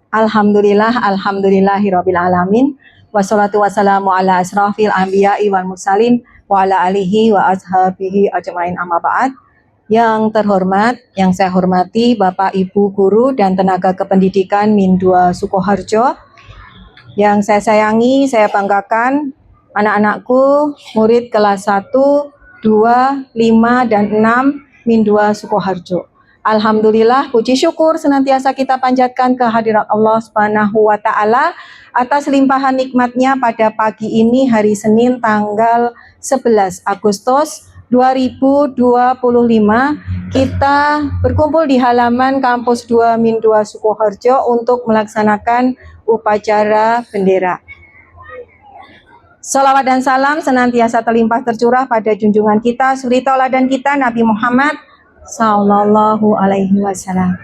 Alhamdulillahirabbil alamin. Wassalatu wassalamu ala asrafil anbiya'i wal mursalin wa ala alihi wa ashabihi ajmain amma ba'd. Yang terhormat, yang saya hormati Bapak Ibu guru dan tenaga kependidikan Min 2 Sukoharjo. Yang saya sayangi, saya banggakan anak-anakku, murid kelas 1, 2, 5 dan 6 Min 2 Sukoharjo. Alhamdulillah, puji syukur senantiasa kita panjatkan kehadirat Allah Subhanahu wa taala atas limpahan nikmatnya pada pagi ini hari Senin tanggal 11 Agustus 2025. Kita berkumpul di halaman kampus 2 Min 2 Sukoharjo untuk melaksanakan upacara bendera. Salawat dan salam senantiasa terlimpah tercurah pada junjungan kita, suri tauladan kita Nabi Muhammad Sallallahu Alaihi Wasallam.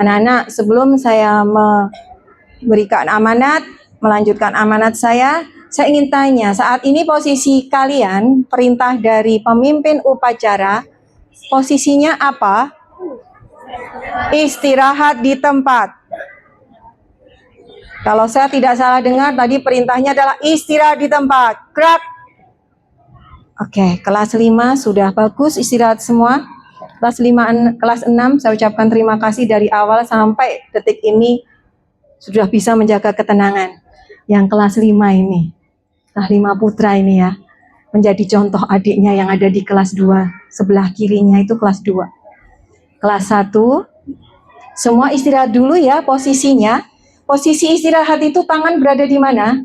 Anak-anak, sebelum saya memberikan amanat, melanjutkan amanat saya ingin tanya, saat ini posisi kalian, perintah dari pemimpin upacara, posisinya apa? Istirahat di tempat. Kalau saya tidak salah dengar, tadi perintahnya adalah istirahat di tempat. Gerak. Oke, kelas 5 sudah bagus istirahat semua. Kelas 6 saya ucapkan terima kasih dari awal sampai detik ini sudah bisa menjaga ketenangan. Yang kelas 5 ini, kelas 5 putra ini ya, menjadi contoh adiknya yang ada di kelas 2, sebelah kirinya itu kelas 2. Kelas 1, semua istirahat dulu ya posisinya. Posisi istirahat itu tangan berada di mana?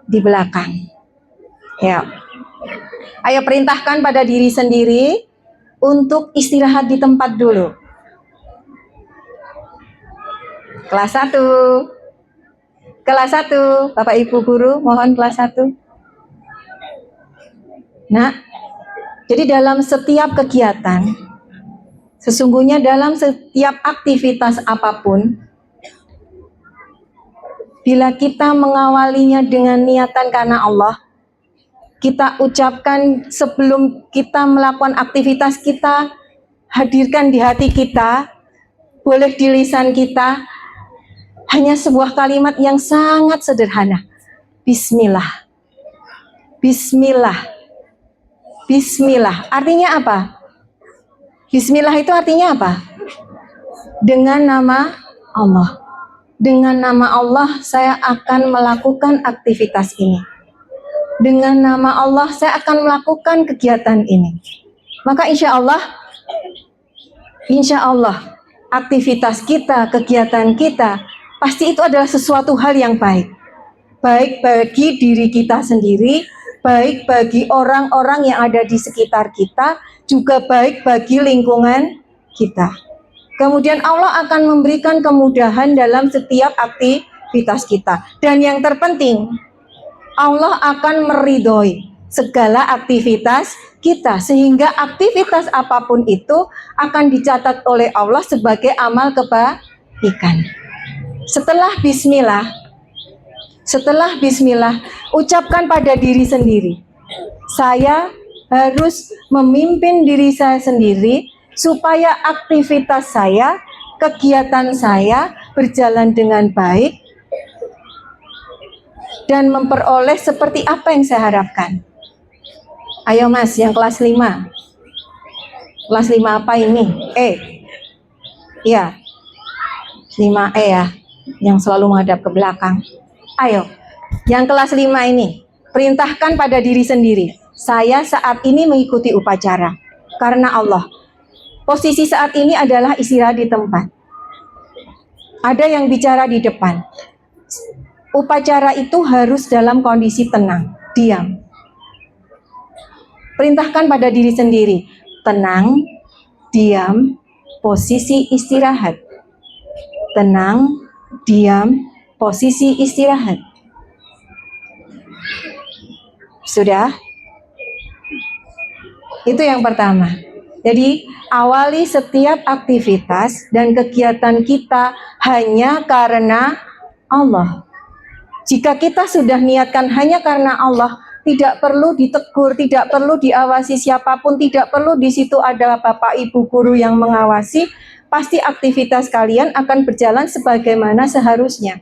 Di belakang. Ya. Ayo perintahkan pada diri sendiri untuk istirahat di tempat dulu. Kelas 1. Kelas 1, Bapak Ibu guru, mohon kelas 1. Nah, jadi dalam setiap kegiatan, sesungguhnya dalam setiap aktivitas apapun, bila kita mengawalinya dengan niatan karena Allah, kita ucapkan sebelum kita melakukan aktivitas kita, hadirkan di hati kita, boleh di lisan kita, hanya sebuah kalimat yang sangat sederhana. Bismillah. Bismillah. Bismillah. Artinya apa? Bismillah itu artinya apa? Dengan nama Allah. Dengan nama Allah saya akan melakukan aktivitas ini. Dengan nama Allah saya akan melakukan kegiatan ini. Maka insya Allah aktivitas kita, kegiatan kita, pasti itu adalah sesuatu hal yang baik. Baik bagi diri kita sendiri, baik bagi orang-orang yang ada di sekitar kita, juga baik bagi lingkungan kita. Kemudian Allah akan memberikan kemudahan dalam setiap aktivitas kita. Dan yang terpenting, Allah akan meridhoi segala aktivitas kita. Sehingga aktivitas apapun itu akan dicatat oleh Allah sebagai amal kebaikan. Setelah bismillah, ucapkan pada diri sendiri. Saya harus memimpin diri saya sendiri supaya aktivitas saya, kegiatan saya berjalan dengan baik dan memperoleh seperti apa yang saya harapkan. Ayo Mas, yang kelas 5. Kelas 5 apa ini? Iya. 5E ya, yang selalu menghadap ke belakang. Ayo, yang kelas 5 ini, perintahkan pada diri sendiri. Saya saat ini mengikuti upacara karena Allah. Posisi saat ini adalah istirahat di tempat. Ada yang bicara di depan. Upacara itu harus dalam kondisi tenang, diam. Perintahkan pada diri sendiri, tenang, diam, posisi istirahat. Tenang, diam, posisi istirahat. Sudah? Itu yang pertama. Jadi, awali setiap aktivitas dan kegiatan kita hanya karena Allah. Jika kita sudah niatkan hanya karena Allah, tidak perlu ditegur, tidak perlu diawasi siapapun, tidak perlu di situ ada Bapak Ibu guru yang mengawasi, pasti aktivitas kalian akan berjalan sebagaimana seharusnya.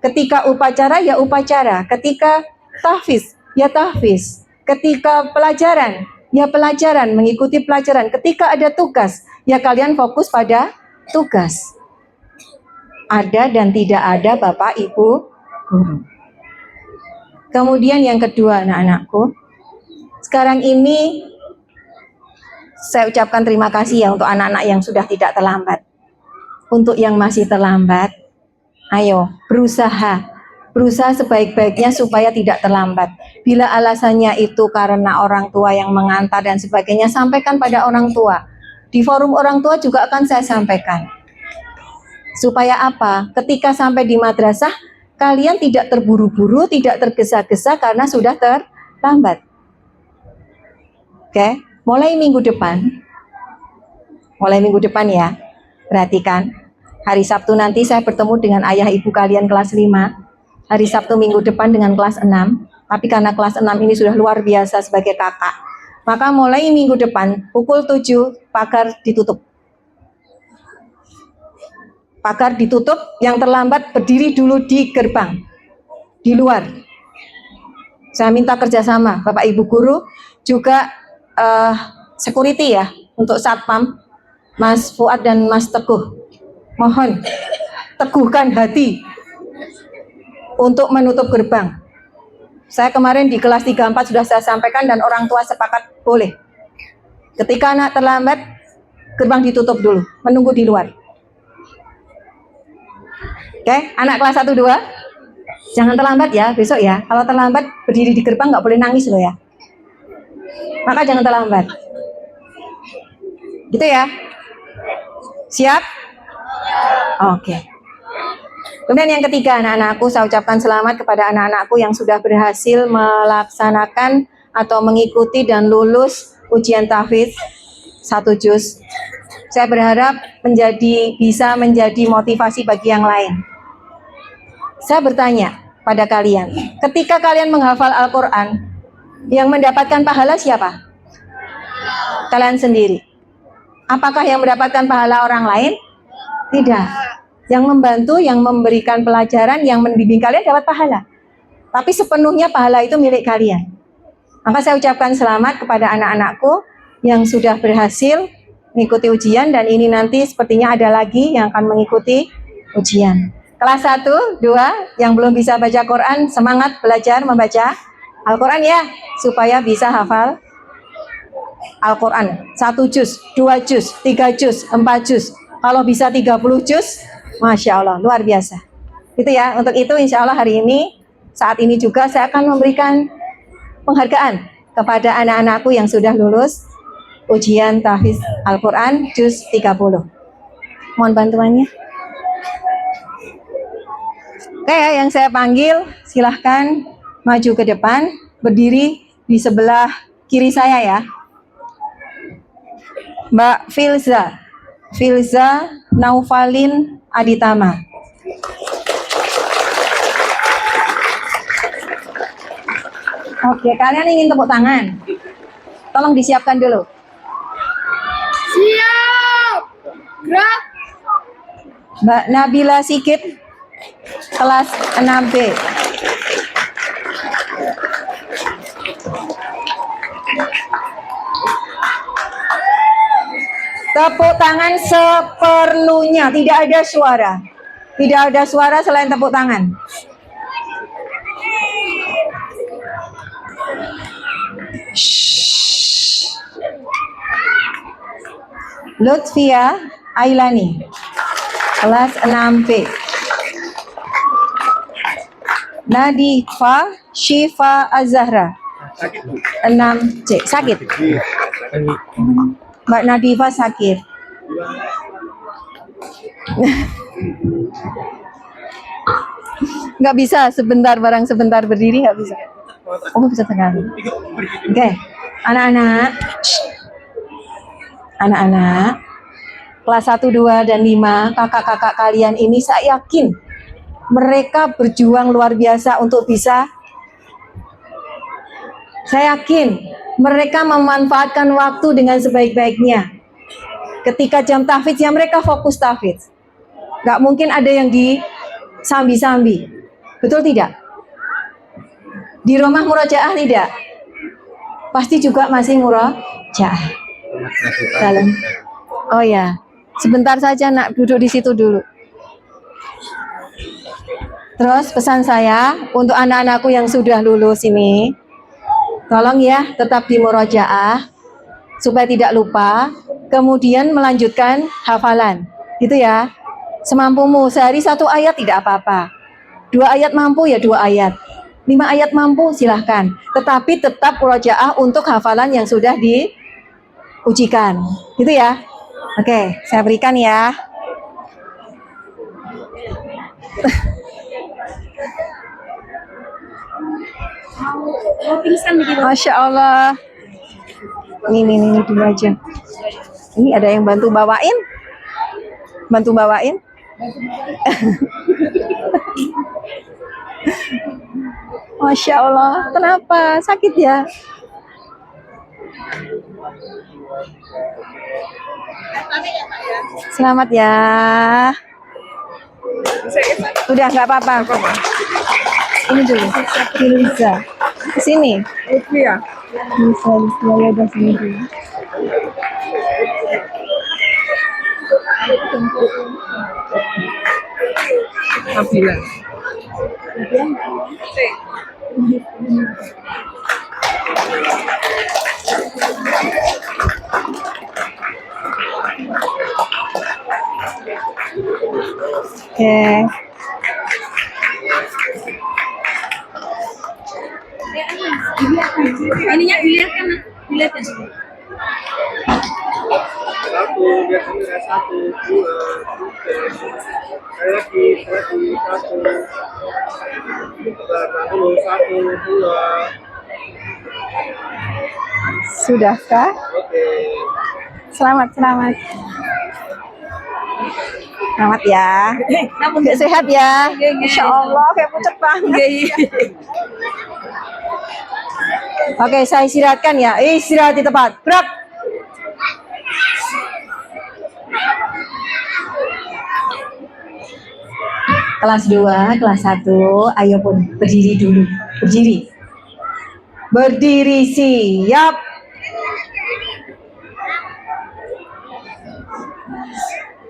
Ketika upacara ya upacara, ketika tahfiz ya tahfiz, ketika pelajaran ya pelajaran, mengikuti pelajaran, ketika ada tugas ya kalian fokus pada tugas. Ada dan tidak ada Bapak Ibu guru. Kemudian yang kedua anak-anakku, sekarang ini saya ucapkan terima kasih ya untuk anak-anak yang sudah tidak terlambat. Untuk yang masih terlambat, ayo berusaha sebaik-baiknya supaya tidak terlambat. Bila alasannya itu karena orang tua yang mengantar dan sebagainya, sampaikan pada orang tua. Di forum orang tua juga akan saya sampaikan. Supaya apa? Ketika sampai di madrasah, kalian tidak terburu-buru, tidak tergesa-gesa karena sudah terlambat. Oke? Mulai minggu depan ya, perhatikan. Hari Sabtu nanti saya bertemu dengan ayah ibu kalian kelas 5. Hari Sabtu minggu depan dengan kelas 6. Tapi karena kelas 6 ini sudah luar biasa sebagai kakak, maka mulai minggu depan, pukul 7, pagar ditutup. Pagar ditutup, yang terlambat berdiri dulu di gerbang, di luar. Saya minta kerjasama Bapak Ibu Guru, juga security ya, untuk satpam, Mas Fuad dan Mas Teguh. Mohon teguhkan hati untuk menutup gerbang. Saya kemarin di kelas 3-4 sudah saya sampaikan dan orang tua sepakat boleh. Ketika anak terlambat, gerbang ditutup dulu, menunggu di luar. Oke, anak kelas 1-2, jangan terlambat ya besok ya. Kalau terlambat berdiri di gerbang nggak boleh nangis loh ya. Maka jangan terlambat. Gitu ya. Siap? Oke. Kemudian yang ketiga, anak-anakku, saya ucapkan selamat kepada anak-anakku yang sudah berhasil melaksanakan atau mengikuti dan lulus ujian tahfiz 1 juz. Saya berharap bisa menjadi motivasi bagi yang lain. Saya bertanya pada kalian, ketika kalian menghafal Al-Quran, yang mendapatkan pahala siapa? Kalian sendiri. Apakah yang mendapatkan pahala orang lain? Tidak. Yang membantu, yang memberikan pelajaran, yang membimbing kalian dapat pahala. Tapi sepenuhnya pahala itu milik kalian. Maka saya ucapkan selamat kepada anak-anakku yang sudah berhasil mengikuti ujian, dan ini nanti sepertinya ada lagi yang akan mengikuti ujian. Kelas 1, 2 yang belum bisa baca Quran, semangat belajar membaca Al-Quran ya, supaya bisa hafal Al-Quran 1 juz, 2 juz, 3 juz, 4 juz. Kalau bisa 30 juz, Masya Allah, luar biasa. Itu ya, untuk itu insya Allah hari ini, saat ini juga saya akan memberikan penghargaan kepada anak-anakku yang sudah lulus ujian tahfiz Al-Quran juz 30. Mohon bantuannya. Oke ya, yang saya panggil silahkan maju ke depan, berdiri di sebelah kiri saya ya. Mbak Filza Naufalin Aditama. Oke, kalian ingin tepuk tangan? Tolong disiapkan dulu. Siap. Gerak. Mbak Nabila Sigit, kelas 6B. Tepuk tangan seperlunya, tidak ada suara. Tidak ada suara selain tepuk tangan. Lutfia Ailani, kelas 6B. Nadifa Syifa Azahra, 6C. Sakit? Mbak Nadifa sakit. Nggak bisa sebentar berdiri, nggak bisa. Oh, bisa sekali. Oke, anak-anak, kelas 1, 2, dan 5, kakak-kakak kalian ini saya yakin mereka berjuang luar biasa untuk bisa. Saya yakin mereka memanfaatkan waktu dengan sebaik-baiknya. Ketika jam tahfidz ya mereka fokus tahfidz. Nggak mungkin ada yang di sambi-sambi. Betul tidak? Di rumah murojaah tidak? Pasti juga masih murojaah. Dalam. Oh ya, sebentar saja nak, duduk di situ dulu. Terus pesan saya untuk anak-anakku yang sudah lulus ini, tolong ya tetap di murojaah supaya tidak lupa, kemudian melanjutkan hafalan, gitu ya. Semampumu, sehari 1 ayat tidak apa-apa. 2 ayat mampu ya 2 ayat. 5 ayat mampu silahkan. Tetapi tetap murojaah untuk hafalan yang sudah diujikan, gitu ya. Oke, saya berikan ya. Masya Allah. Ini dulu aja. Ini ada yang bantu bawain? Bantu bawain? Masya Allah. Kenapa? Sakit ya? Selamat ya. Udah nggak apa-apa. Ini dulu. Bisa. Sini. Iya. Bisa ya udah sini dulu. Nabila. Oke. Ininya dilihatkan, dilihatkan. Satu, biasanya satu, dua, tiga. Sekali lagi, satu. Tahan dulu, satu, dua. Sudahkah? Oke. Selamat. Selamat ya. Sehat ya. Insya Allah kayak pucet banget. Oke, saya istirahatkan ya. Istirahat di tempat. Gerak. Kelas 2, kelas 1, ayo pun berdiri dulu. Berdiri. Berdiri siap.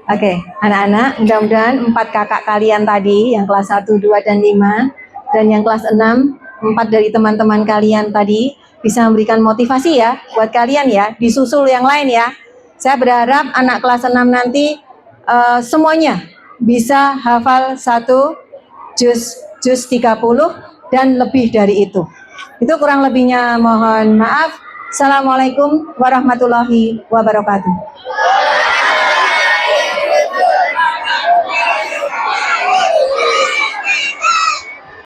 Oke, anak-anak, mudah-mudahan 4 kakak kalian tadi, yang kelas 1, 2, dan 5, dan yang kelas 6, 4 dari teman-teman kalian tadi, bisa memberikan motivasi ya, buat kalian ya, disusul yang lain ya. Saya berharap anak kelas 6 nanti semuanya bisa hafal 1 juz 30 dan lebih dari itu. Itu kurang lebihnya mohon maaf. Assalamualaikum warahmatullahi wabarakatuh.